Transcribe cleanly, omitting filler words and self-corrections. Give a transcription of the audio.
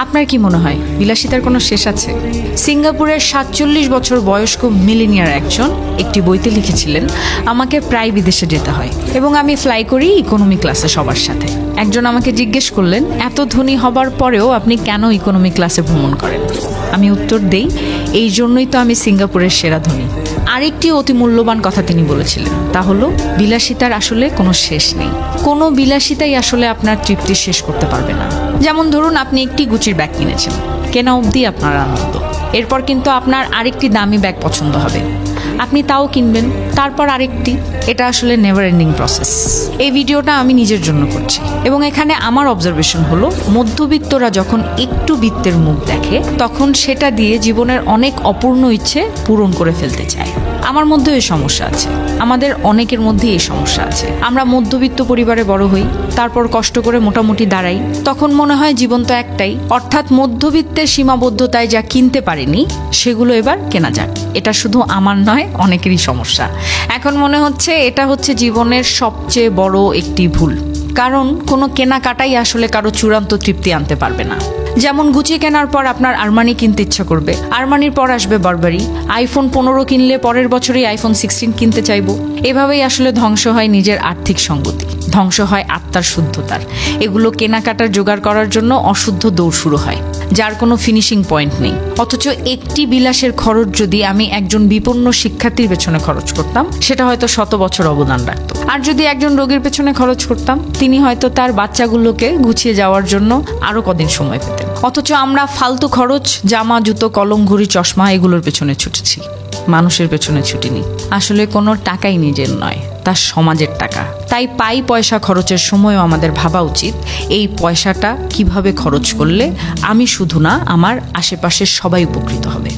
আপনার কি মনে হয় বিলাসিতার কোনো শেষ আছে? সিঙ্গাপুরের ৪৭ বছর বয়স্ক মিলেনিয়ার একজন একটি বইতে লিখেছিলেন, আমাকে প্রায় বিদেশে যেতে হয় এবং আমি ফ্লাই করি ইকোনমি ক্লাসে সবার সাথে। একজন আমাকে জিজ্ঞেস করলেন, এত ধনী হবার পরেও আপনি কেন ইকোনমি ক্লাসে ভ্রমণ করেন? আমি উত্তর দেই, এই জন্যই তো আমি সিঙ্গাপুরের সেরা ধনী। আরেকটি অতি মূল্যবান কথা তিনি বলেছিলেন, তা হলো বিলাসিতার আসলে কোনো শেষ নেই। কোনো বিলাসিতাই আসলে আপনার তৃপ্তি শেষ করতে পারবে না। যেমন ধরুন, আপনি একটি গুচির ব্যাগ কিনেছেন, কেনা অবধি আপনার আনন্দ। এরপর কিন্তু আপনার আরেকটি দামি ব্যাগ পছন্দ হবে, আপনি তাও কিনবেন, তারপর আরেকটি। এটা আসলে নেভার এন্ডিং প্রসেস। এই ভিডিওটা আমি নিজের জন্য করছি এবং এখানে আমার অবজারভেশন হলো, মধ্যবিত্তরা যখন একটু বিত্তের মুখ দেখে তখন সেটা দিয়ে জীবনের অনেক অপূর্ণ ইচ্ছে পূরণ করে ফেলতে চায়। আমার মধ্যেও এই সমস্যা আছে, আমাদের অনেকের মধ্যে এই সমস্যা আছে। আমরা মধ্যবিত্ত পরিবারে বড় হই, তারপর কষ্ট করে মোটামুটি দাঁড়াই, তখন মনে হয় জীবন তো একটাই, অর্থাৎ মধ্যবিত্তের সীমাবদ্ধতায় যা কিনতে পারিনি সেগুলো এবার কেনা যাক। এটা শুধু আমার নয়, অনেকেরই সমস্যা। এখন মনে হচ্ছে এটা হচ্ছে জীবনের সবচেয়ে বড় একটি ভুল, কারণ কোনো কেনাকাটাই আসলে কারো চূড়ান্ত তৃপ্তি আনতে পারবে না। যেমন গুচি কেনার পর আপনার আরমানি কিনতে ইচ্ছা করবে, আরমানির পর আসবে বারবারি, আইফোন 15 কিনলে পরের বছরই আইফোন 16 কিনতে চাইবো। এভাবেই আসলে ধ্বংস হয় নিজের আর্থিক সঙ্গতি, ধ্বংস হয় আত্মার শুদ্ধতার। এগুলো কেনাকাটার জোগাড় করার জন্য অশুদ্ধ দৌড় শুরু হয়, যার কোনো ফিনিশিং পয়েন্ট নেই। অথচ একটি বিলাসের খরচ যদি আমি একজন বিপন্ন শিক্ষার্থীর পেছনে খরচ করতাম, সেটা হয়তো 100 বছর অবদান রাখত। আর যদি একজন রোগীর পেছনে খরচ করতাম, তিনি হয়তো তার বাচ্চাগুলোকে গুছিয়ে যাওয়ার জন্য আরো কদিন সময় পেতেন। অথচ আমরা ফালতু খরচ, জামা, জুতো, কলম, ঘড়ি, চশমা এগুলোর পেছনে ছুটেছি, মানুষের পেছনে ছুটিনি। আসলে কোনো টাকাই নিজের নয়, তা সমাজের টাকা। তাই পাই পয়সা খরচের সময়ও আমাদের ভাবা উচিত, এই পয়সাটা কিভাবে খরচ করলে আমি শুধু না, আমার আশেপাশের সবাই উপকৃত হবে।